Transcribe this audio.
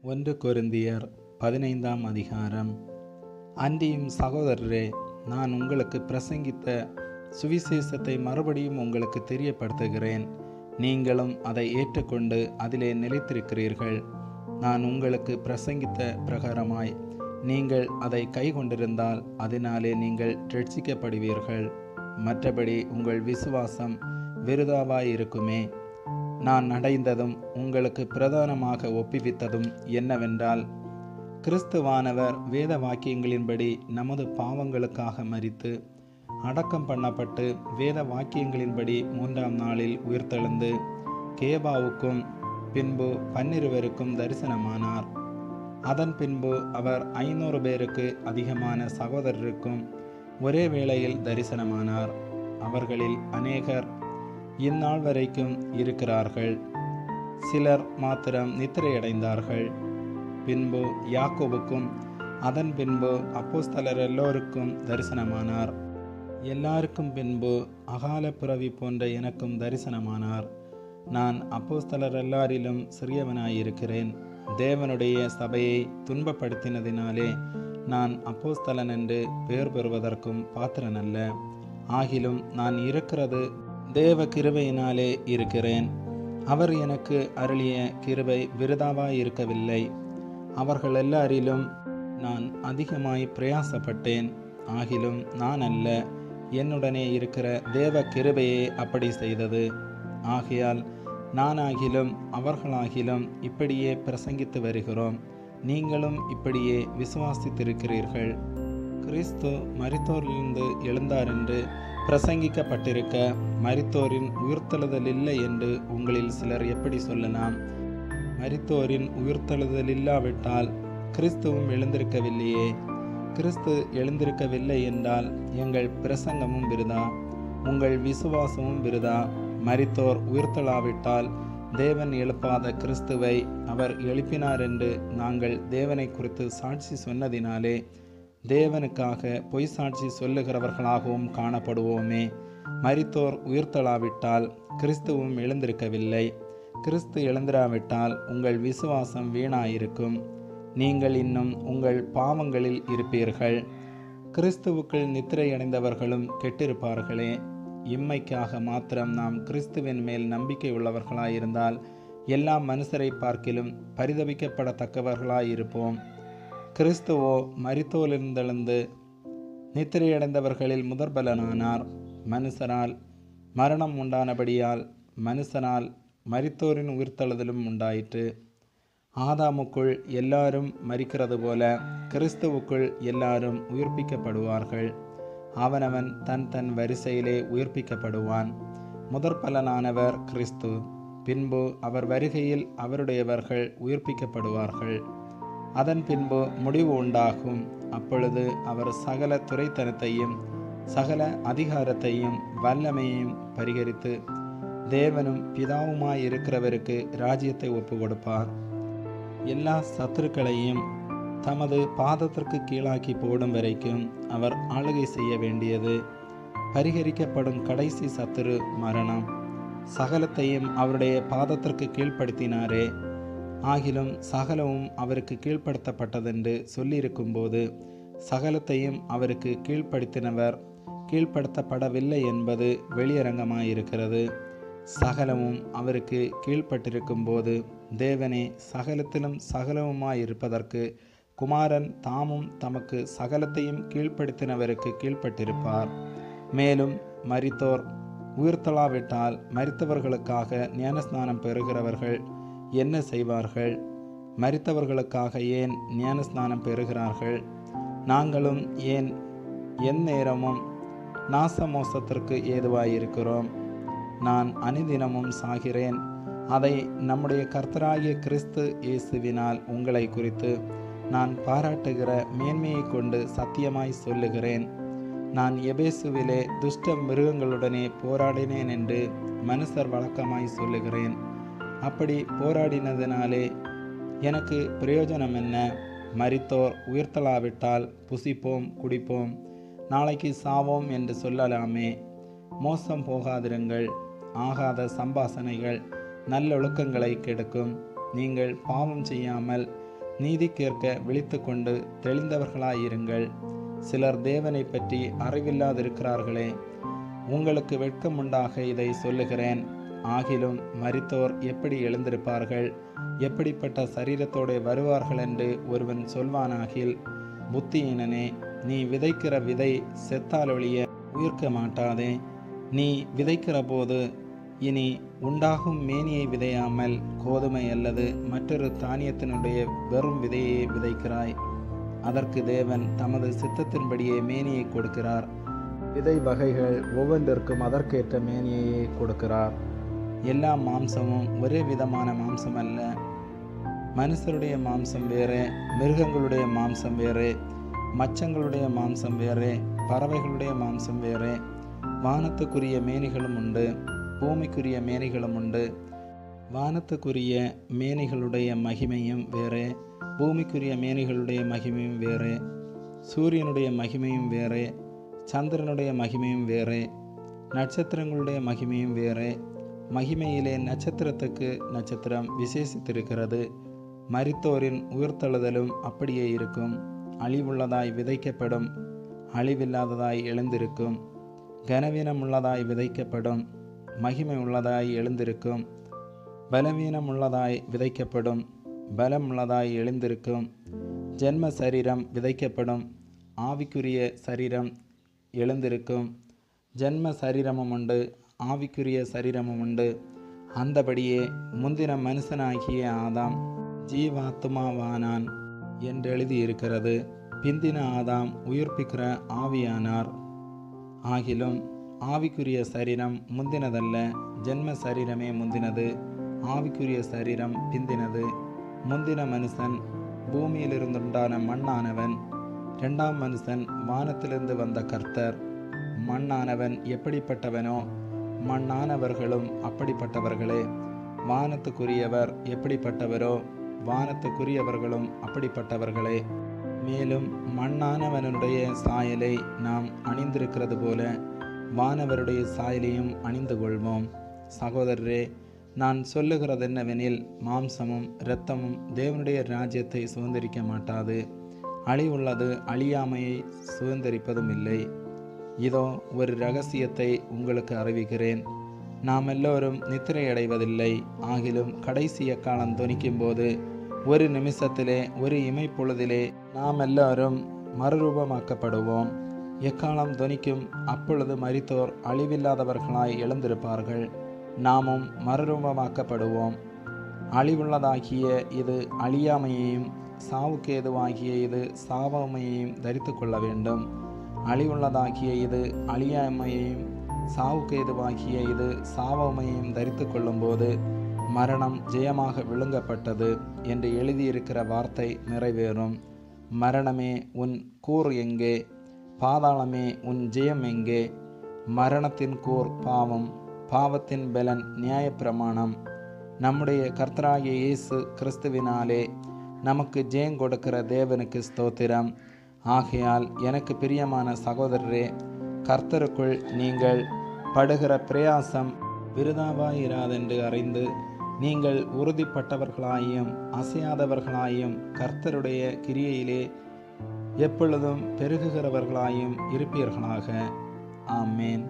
ஒன்று கொரிந்தியர் 15ஆம் அதிகாரம். அன்றியும் சகோதரரே, நான் உங்களுக்கு பிரசங்கித்த சுவிசேஷத்தை மறுபடியும் உங்களுக்கு தெரியப்படுத்துகிறேன். நீங்களும் அதை ஏற்றுக்கொண்டு அதிலே நிலைத்திருக்கிறீர்கள். நான் உங்களுக்கு பிரசங்கித்த பிரகாரமாய் நீங்கள் அதை கைக்கொண்டிருந்தால் அதனாலே நீங்கள் இரட்சிக்கப்படுவீர்கள். மற்றபடி உங்கள் விசுவாசம் விருதாவாயிருக்குமே. நான் அடைந்ததும் உங்களுக்கு பிரதானமாக ஒப்புவித்ததும் என்னவென்றால், கிறிஸ்துவானவர் வேத வாக்கியங்களின்படி நமது பாவங்களுக்காக மரித்து அடக்கம் பண்ணப்பட்டு வேத வாக்கியங்களின்படி 3ஆம் நாளில் உயிர்த்தெழுந்து கேபாவுக்கும் பின்பு 12 தரிசனமானார். அதன் பின்பு அவர் 500 பேருக்கு அதிகமான சகோதரருக்கும் ஒரே வேளையில் தரிசனமானார். அவர்களில் அநேகர் இந்நாள் வரைக்கும் இருக்கிறார்கள். சிலர் மாத்திரம் நித்திரையடைந்தார்கள். பின்பு யாக்கோபுக்கும் அதன் பின்பு அப்போஸ்தலர் எல்லோருக்கும் தரிசனமானார். எல்லாருக்கும் பின்பு அகால பிறவி போன்ற எனக்கும் தரிசனமானார். நான் அப்போஸ்தலர் எல்லாரிலும் சிறியவனாயிருக்கிறேன். தேவனுடைய சபையை துன்பப்படுத்தினதினாலே நான் அப்போஸ்தலன் என்று பெயர் பெறுவதற்கும் பாத்திரனல்ல. ஆகிலும் நான் இருக்கிறது தேவ கிருபையினாலே இருக்கிறேன். அவர் எனக்கு அருளிய கிருபை விருதாவாயிருக்கவில்லை. அவர்கள் எல்லாரிலும் நான் அதிகமாய் பிரயாசப்பட்டேன். ஆகிலும் நான் அல்ல, என்னுடனே இருக்கிற தேவ கிருபையே அப்படி செய்தது. ஆகையால் நானாகிலும் அவர்களாகிலும் இப்படியே பிரசங்கித்து வருகிறோம். நீங்களும் இப்படியே விசுவாசித்திருக்கிறீர்கள். கிறிஸ்து மரித்தோரிலிருந்து எழுந்தார் என்று பிரசங்கிக்கப்பட்டிருக்க, மரித்தோரின் உயிர்த்தெழுதல் இல்லை என்று உங்களில் சிலர் எப்படி சொல்லலாம்? மரித்தோரின் உயிர்த்தெழுதல் இல்லாவிட்டால் கிறிஸ்துவும் எழுந்திருக்கவில்லையே. கிறிஸ்து எழுந்திருக்கவில்லை என்றால் எங்கள் பிரசங்கமும் விருதா, உங்கள் விசுவாசமும் விருதா. மரித்தோர் உயிர்த்தெழாவிட்டால் தேவன் எழுப்பாத கிறிஸ்துவை அவர் எழுப்பினார் என்று நாங்கள் தேவனை குறித்து சாட்சி சொன்னதினாலே தேவனுக்காக பொய் சாட்சி சொல்லுகிறவர்களாகவும் காணப்படுவோமே. மரித்தோர் உயிர்த்தெழாவிட்டால் கிறிஸ்துவும் எழுந்திருக்கவில்லை. கிறிஸ்து எழுந்திராவிட்டால் உங்கள் விசுவாசம் வீணாயிருக்கும். நீங்கள் இன்னும் உங்கள் பாவங்களில் இருப்பீர்கள். கிறிஸ்துவுக்குள் நித்திரையடைந்தவர்களும் கெட்டிருப்பார்களே. இம்மைக்காக மாத்திரம் நாம் கிறிஸ்துவின் மேல் நம்பிக்கை உள்ளவர்களாயிருந்தால் எல்லா மனுஷரை பார்க்கிலும் பரிதபிக்கப்படத்தக்கவர்களாயிருப்போம். கிறிஸ்துவோ மரித்தோரிலிருந்தெழுந்து நித்திரையடைந்தவர்களில் முதற்பலனானார். மனுஷரால் மரணம் உண்டானபடியால் மனுஷனால் மரித்தோரின் உயிர்த்தெழுதலும் உண்டாயிற்று. ஆதாமுக்குள் எல்லாரும் மரிக்கிறது போல கிறிஸ்துவுக்குள் எல்லாரும் உயிர்ப்பிக்கப்படுவார்கள். அவனவன் தன் தன் வரிசையிலே உயிர்ப்பிக்கப்படுவான். முதற்பலனானவர் கிறிஸ்து. பின்பு அவர் வருகையில் அவருடையவர்கள் உயிர்ப்பிக்கப்படுவார்கள். அதன் பின்பு முடிவு உண்டாகும். அப்பொழுது அவர் சகல துரைத்தனத்தையும் சகல அதிகாரத்தையும் வல்லமையையும் பரிகரித்து தேவனும் பிதாவுமாயிருக்கிறவருக்கு ராஜ்யத்தை ஒப்பு கொடுப்பார். எல்லா சத்துருக்களையும் தமது பாதத்திற்கு கீழாக்கி போடும் வரைக்கும் அவர் ஆளுகை செய்ய வேண்டியது. பரிகரிக்கப்படும் கடைசி சத்துரு மரணம். சகலத்தையும் அவருடைய பாதத்திற்கு கீழ்ப்படுத்தினாரே. ஆகிலும் சகலமும் அவருக்கு கீழ்ப்படுத்தப்பட்டதென்று சொல்லியிருக்கும்போது சகலத்தையும் அவருக்கு கீழ்ப்படுத்தினவர் கீழ்ப்படுத்தப்படவில்லை என்பது வெளியரங்கமாயிருக்கிறது. சகலமும் அவருக்கு கீழ்ப்பட்டிருக்கும் போது தேவனே சகலத்திலும் சகலமுமாயிருப்பதற்கு குமாரன் தாமும் தமக்கு சகலத்தையும் கீழ்ப்படுத்தினவருக்கு கீழ்ப்பட்டிருப்பார். மேலும் மரித்தோர் உயிர்த்தெழாவிட்டால் மரித்தவர்களுக்காக ஞானஸ்நானம் பெறுகிறவர்கள் என்ன செய்வார்கள்? மரித்தவர்களுக்காக ஏன் ஞானஸ்நானம் பெறுகிறார்கள்? நாங்களும் ஏன் எந்நேரமும் நாசமோசத்திற்கு ஏதுவாயிருக்கிறோம்? நான் அனுதினமும் சாகிறேன். அதை நம்முடைய கர்த்தராகிய கிறிஸ்து இயேசுவினால் உங்களை குறித்து நான் பாராட்டுகிற மேன்மையை கொண்டு சத்தியமாய் சொல்லுகிறேன். நான் எபேசுவிலே துஷ்ட மிருகங்களுடனே போராடினேன் என்று மனுஷர் வழக்கமாய் சொல்லுகிறேன். அப்படி போராடினதினாலே எனக்கு பிரயோஜனம் என்ன? மரித்தோர் உயிர்த்தெழாவிட்டால் புசிப்போம் குடிப்போம், நாளைக்கு சாவோம் என்று சொல்லலாமே. மோசம் போகாதிருங்கள். ஆகாத சம்பாசனைகள் நல்லொழுக்கங்களை கெடுக்கும். நீங்கள் பாவம் செய்யாமல் நீதி கேட்க விழித்து கொண்டு தெளிந்தவர்களாயிருங்கள். சிலர் தேவனை பற்றி அறிவில்லாதிருக்கிறார்களே. உங்களுக்கு வெட்கமுண்டாக இதை சொல்லுகிறேன். ஆகிலும் மரித்தோர் எப்படி எழுந்திருப்பார்கள்? எப்படிப்பட்ட சரீரத்தோடு வருவார்கள் என்று ஒருவன் சொல்வானாகில், புத்தியீனனே, நீ விதைக்கிற விதை செத்தாலொழிய உயிர்க்க மாட்டாதே. நீ விதைக்கிற போது இனி உண்டாகும் மேனியை விதையாமல் கோதுமை அல்லது மற்றொரு தானியத்தினுடைய வெறும் விதையை விதைக்கிறாய். அதற்கு தேவன் தமது சித்தத்தின்படியே மேனியை கொடுக்கிறார். விதை வகைகள் ஒவ்வொன்றிற்கும் அதற்கேற்ற மேனியையே கொடுக்கிறார். எல்லா மாம்சமும் ஒரே விதமான மாம்சம் அல்ல. மனுஷருடைய மாம்சம் வேறே, மிருகங்களுடைய மாம்சம் வேறே, மச்சங்களுடைய மாம்சம் வேறே, பறவைகளுடைய மாம்சம் வேறே. வானத்துக்குரிய மேனிகளும் உண்டு, பூமிக்குரிய மேனிகளும் உண்டு. வானத்துக்குரிய மேனிகளுடைய மகிமையும் வேறே, பூமிக்குரிய மேனிகளுடைய மகிமையும் வேறே. சூரியனுடைய மகிமையும் வேறே, சந்திரனுடைய மகிமையும் வேறே, நட்சத்திரங்களுடைய மகிமையும் வேறே. மகிமையிலே நட்சத்திரத்துக்கு நட்சத்திரம் விசேஷித்திருக்கிறது. மரித்தோரின் உயிர்த்தெழுதலும் அப்படியே இருக்கும். அழிவுள்ளதாய் விதைக்கப்படும், அழிவில்லாததாய் எழுந்திருக்கும். கனவீனமுள்ளதாய் விதைக்கப்படும், மகிமை உள்ளதாய் எழுந்திருக்கும். பலவீனமுள்ளதாய் விதைக்கப்படும், பலமுள்ளதாய் எழுந்திருக்கும். ஜென்ம சரீரம் விதைக்கப்படும், ஆவிக்குரிய சரீரம் எழுந்திருக்கும். ஜென்ம சரீரமும் உண்டு, ஆவிக்குரிய சரீரமும் உண்டு. அந்தபடியே முந்தின மனுஷனாகிய ஆதாம் ஜீவாத்மாவானான் என்று எழுதியிருக்கிறது. பிந்தின ஆதாம் உயிர்ப்பிக்கிற ஆவியானார். ஆகிலும் ஆவிக்குரிய சரீரம் முந்தினதல்ல, ஜென்ம சரீரமே முந்தினது, ஆவிக்குரிய சரீரம் பிந்தினது. முந்தின மனுஷன் பூமியிலிருந்துண்டான மண்ணானவன், இரண்டாம் மனுஷன் வானத்திலிருந்து வந்த கர்த்தர். மண்ணானவன் எப்படிப்பட்டவனோ மண்ணானவர்களும் அப்படிப்பட்டவர்களே. வானத்துக்குரியவர் எப்படிப்பட்டவரோ வானத்துக்குரியவர்களும் அப்படிப்பட்டவர்களே. மேலும் மண்ணானவனுடைய சாயலை நாம் அணிந்திருக்கிறது போல வானவருடைய சாயலையும் அணிந்து கொள்வோம். சகோதரரே, நான் சொல்லுகிறதென்னவெனில், மாம்சமும் இரத்தமும் தேவனுடைய ராஜ்யத்தை சுதந்திரிக்க மாட்டாது. அழிவுள்ளது அழியாமையை சுதந்திரிப்பதும் இல்லை. இதோ ஒரு இரகசியத்தை உங்களுக்கு அறிவிக்கிறேன். நாம் எல்லோரும் நித்திரையடைவதில்லை. ஆகிலும் கடைசி எக்காலம் தொனிக்கும் போது ஒரு நிமிஷத்திலே, ஒரு இமைப்பொழுதிலே நாம் எல்லாரும் மறுரூபமாக்கப்படுவோம். எக்காலம் தொனிக்கும். அப்பொழுது மரித்தோர் அழிவில்லாதவர்களாய் எழுந்திருப்பார்கள். நாமும் மறுரூபமாக்கப்படுவோம். அழிவுள்ளதாகிய இது அழியாமையையும், சாவுக்கேதுவாகிய இது சாவாமையையும் தரித்து கொள்ள வேண்டும். அழிவுள்ளதாகிய இது அழியாமையையும், சாவுக்கேதுவாகிய இது சாவாமையையும் தரித்து கொள்ளும்போது மரணம் ஜெயமாக விழுங்கப்பட்டது என்று எழுதியிருக்கிற வார்த்தை நிறைவேறும். மரணமே உன் கூர் எங்கே? பாதாளமே உன் ஜெயம் எங்கே? மரணத்தின் கூர் பாவம், பாவத்தின் பலன் நியாயப்பிரமாணம். நம்முடைய கர்த்தராகிய இயேசு கிறிஸ்துவினாலே நமக்கு ஜெயம் கொடுக்கிற தேவனுக்கு ஸ்தோத்திரம். ஆகையால் எனக்கு பிரியமான சகோதரரே, கர்த்தருக்குள் நீங்கள் படுகிற பிரயாசம் விருதாவாயிராதென்று அறிந்து, நீங்கள் உறுதிப்பட்டவர்களாயும் அசையாதவர்களாயும் கர்த்தருடைய கிரியையிலே எப்பொழுதும் பெருகுகிறவர்களாயும் இருப்பீர்களாக. ஆமேன்.